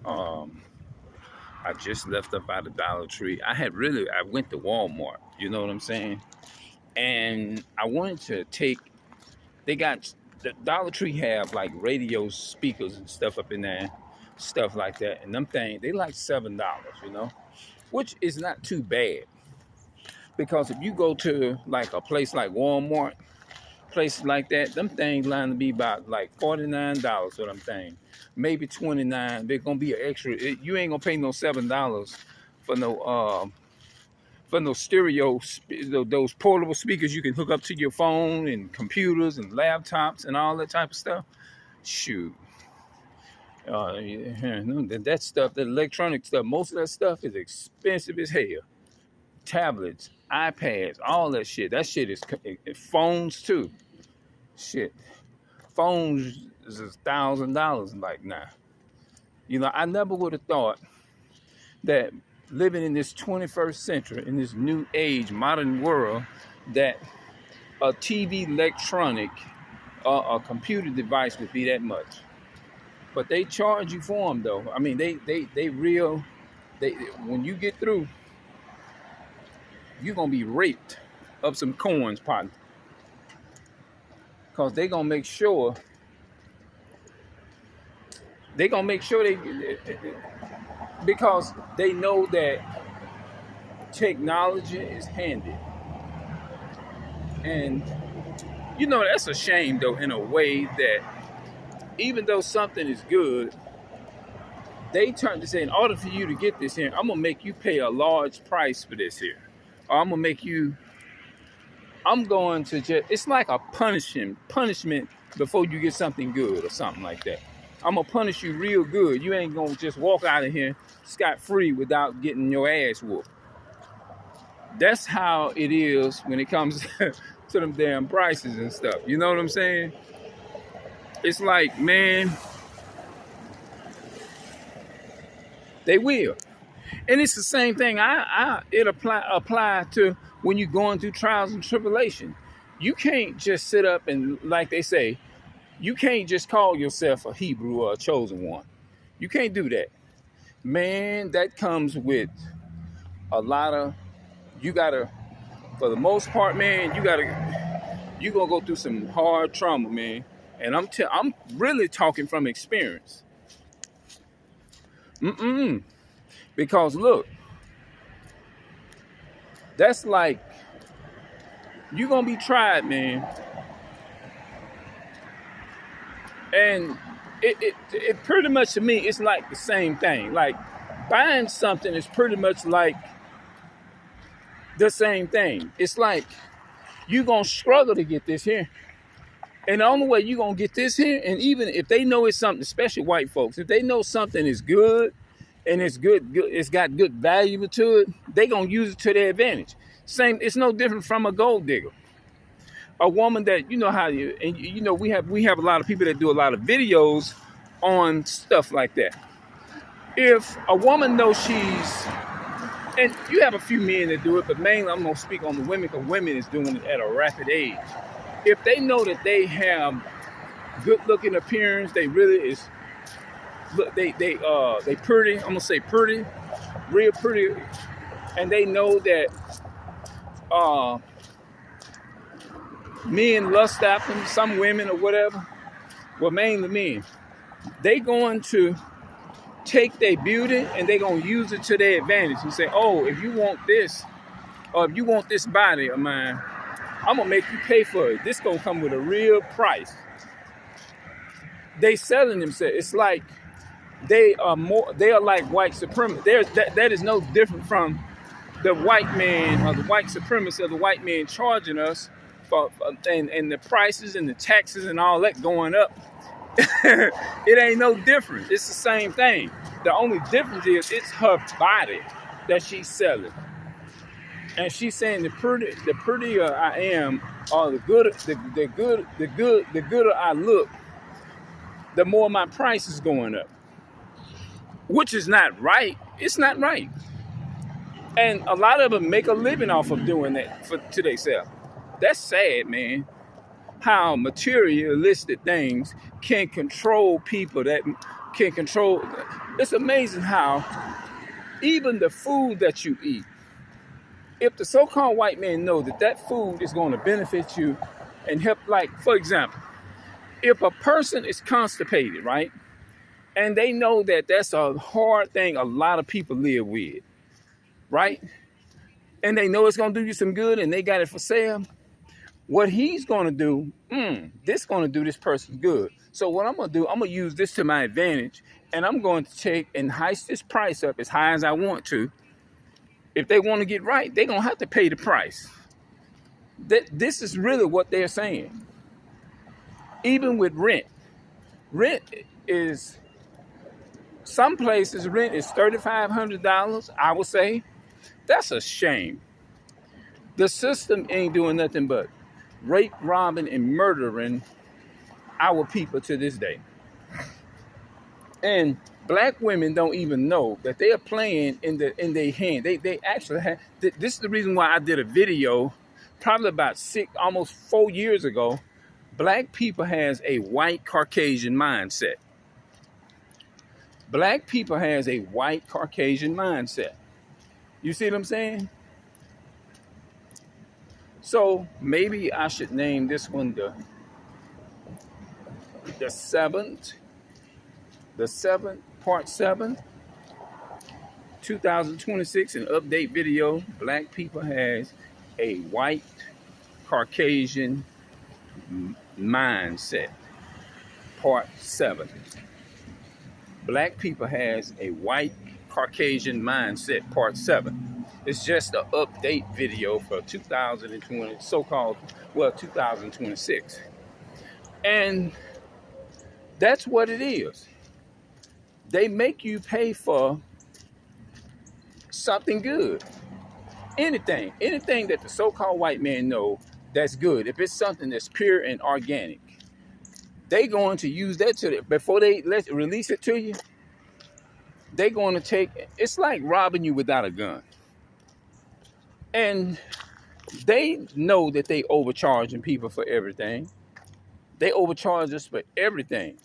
Um, I just left up out of Dollar Tree. I went to Walmart. You know what I'm saying? And I wanted to take. They got the Dollar Tree have like radio speakers and stuff up in there, stuff like that. And them things they like $7. You know, which is not too bad because if you go to like a place like Walmart, places like that, them things line to be about like $49 for them things, maybe 29. They're gonna be an extra. You ain't gonna pay no $7 for no stereo, those portable speakers you can hook up to your phone and computers and laptops and all that type of stuff. Shoot, that stuff, that electronic stuff, most of that stuff is expensive as hell. Tablets, iPads, all that shit. That shit is phones too. Shit, phones is $1,000 like now. You know, I never would have thought that living in this 21st century, in this new age, modern world, that a TV electronic or a computer device would be that much. But they charge you for them though. I mean, they when you get through, you're gonna be raped of some coins, partner. Cause they gonna make sure they because they know that technology is handy. And you know that's a shame though, in a way that even though something is good, they turn to say, in order for you to get this here, I'm gonna make you pay a large price for this here. Or I'm going to just, it's like a punishment before you get something good or something like that. I'm gonna punish you real good. You ain't gonna just walk out of here scot-free without getting your ass whooped. That's how it is when it comes to them damn prices and stuff. You know what I'm saying? It's like, man, they will. And it's the same thing. It apply to when you're going through trials and tribulation. You can't just sit up and, like they say, you can't just call yourself a Hebrew or a chosen one. You can't do that. Man, that comes with a lot of, you gotta, for the most part, man, you gonna go through some hard trauma, man. And I'm really talking from experience. Because look, that's like, you're gonna be tried, man. And it pretty much, to me, it's like the same thing. Like buying something is pretty much like the same thing. It's like you're gonna struggle to get this here. And the only way you're gonna get this here, and even if they know it's something, especially white folks, if they know something is good and it's good, it's got good value to it, they gonna use it to their advantage. Same, it's no different from a gold digger. A woman that, you know how you, and you know, we have a lot of people that do a lot of videos on stuff like that. If a woman knows she's, and you have a few men that do it, but mainly I'm gonna speak on the women, because women is doing it at a rapid age. If they know that they have good looking appearance, they really is, look, they pretty, I'm gonna say pretty, real pretty, and they know that men lust after them, some women or whatever, well, mainly men, they going to take their beauty and they gonna use it to their advantage and say, oh, if you want this, or if you want this body of mine, I'm gonna make you pay for it. This gonna come with a real price. They selling themselves. It's like they are like white supremacists. That is no different from the white man or the white supremacists or the white man charging us for and the prices and the taxes and all that going up. It ain't no different. It's the same thing. The only difference is it's her body that she's selling. And she's saying the prettier I am, or the gooder I look, the more my price is going up. Which is not right. It's not right. And a lot of them make a living off of doing that to themselves. That's sad, man. How materialistic things can control people, that can control It's amazing how even the food that you eat, if the so-called white man know that that food is going to benefit you and help, like, for example, if a person is constipated, right, and they know that that's a hard thing a lot of people live with, right, and they know it's going to do you some good and they got it for sale, what he's going to do, this going to do this person good. So what I'm going to do, I'm going to use this to my advantage, and I'm going to take and heist this price up as high as I want to. If they want to get right, they're going to have to pay the price. This is really what they're saying. Even with rent. Rent is, some places rent is $3,500, I would say. That's a shame. The system ain't doing nothing but rape, robbing, and murdering our people to this day. And black women don't even know that they are playing in their hand. They actually have. This is the reason why I did a video, probably about almost 4 years ago. Black people has a white Caucasian mindset. Black people has a white Caucasian mindset. You see what I'm saying? So maybe I should name this one the seventh, part 7, 2026, an update video. Black people has a white Caucasian mindset, part 7. Black people has a white Caucasian mindset, part 7. It's just an update video for 2020, so-called, 2026. And that's what it is. They make you pay for something good. Anything that the so-called white man know that's good. If it's something that's pure and organic, they going to use that before they release it to you. They going to take, it's like robbing you without a gun. And they know that they overcharging people for everything. They overcharge us for everything.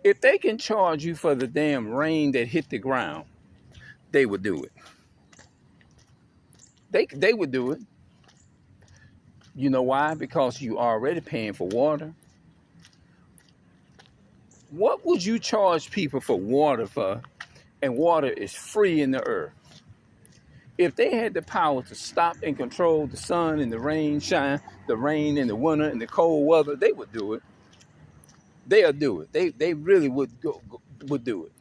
If they can charge you for the damn rain that hit the ground, they would do it. They would do it. You know why? Because you already paying for water. What would you charge people for water for? And water is free in the earth. If they had the power to stop and control the sun and the rain shine, the rain in the winter and the cold weather, they would do it. They'll do it. They really would do it.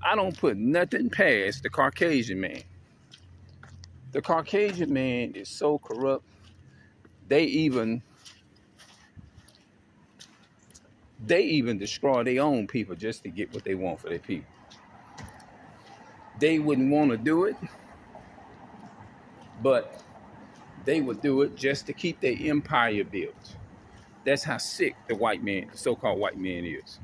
I don't put nothing past the Caucasian man. The Caucasian man is so corrupt. They even destroy their own people just to get what they want for their people. They wouldn't want to do it, but they would do it just to keep their empire built. That's how sick the so-called white man is.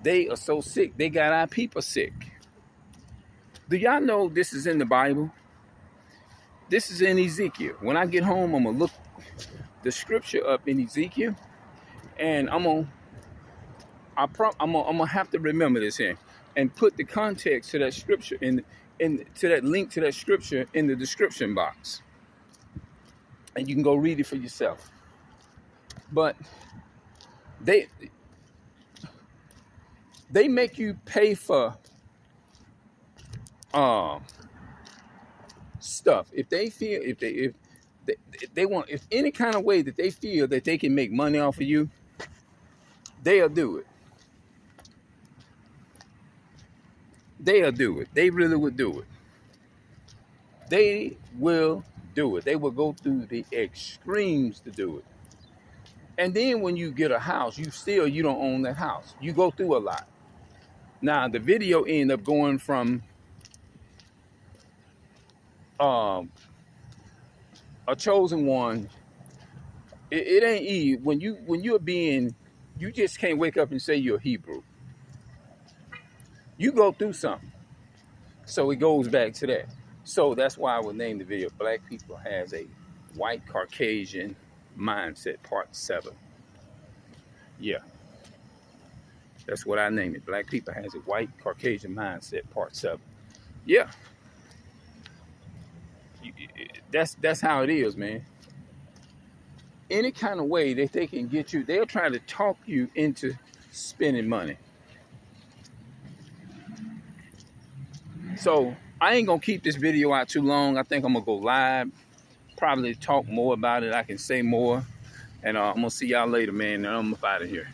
They are so sick, they got our people sick. Do y'all know this is in the Bible? This is in Ezekiel. When I get home, I'm going to look the scripture up in Ezekiel, and I'm going to have to remember this here and put the context to that scripture to that link to that scripture in the description box. And you can go read it for yourself. But they make you pay for stuff if they want, if any kind of way that they feel that they can make money off of you, they'll do it. They'll do it. They really would do it. They will do it. They will go through the extremes to do it. And then when you get a house, you don't own that house. You go through a lot. Now, the video ended up going from a chosen one. It ain't easy. When you just can't wake up and say you're Hebrew. You go through something. So it goes back to that. So that's why I would name the video, Black People Has a White Caucasian Mindset, Part 7. Yeah. That's what I name it. Black people has a white Caucasian mindset, part 7. Yeah. That's how it is, man. Any kind of way that they can get you, they'll try to talk you into spending money. So I ain't gonna keep this video out too long. I think I'm gonna go live, probably talk more about it. I can say more, and I'm gonna see y'all later, man. And I'm out of here.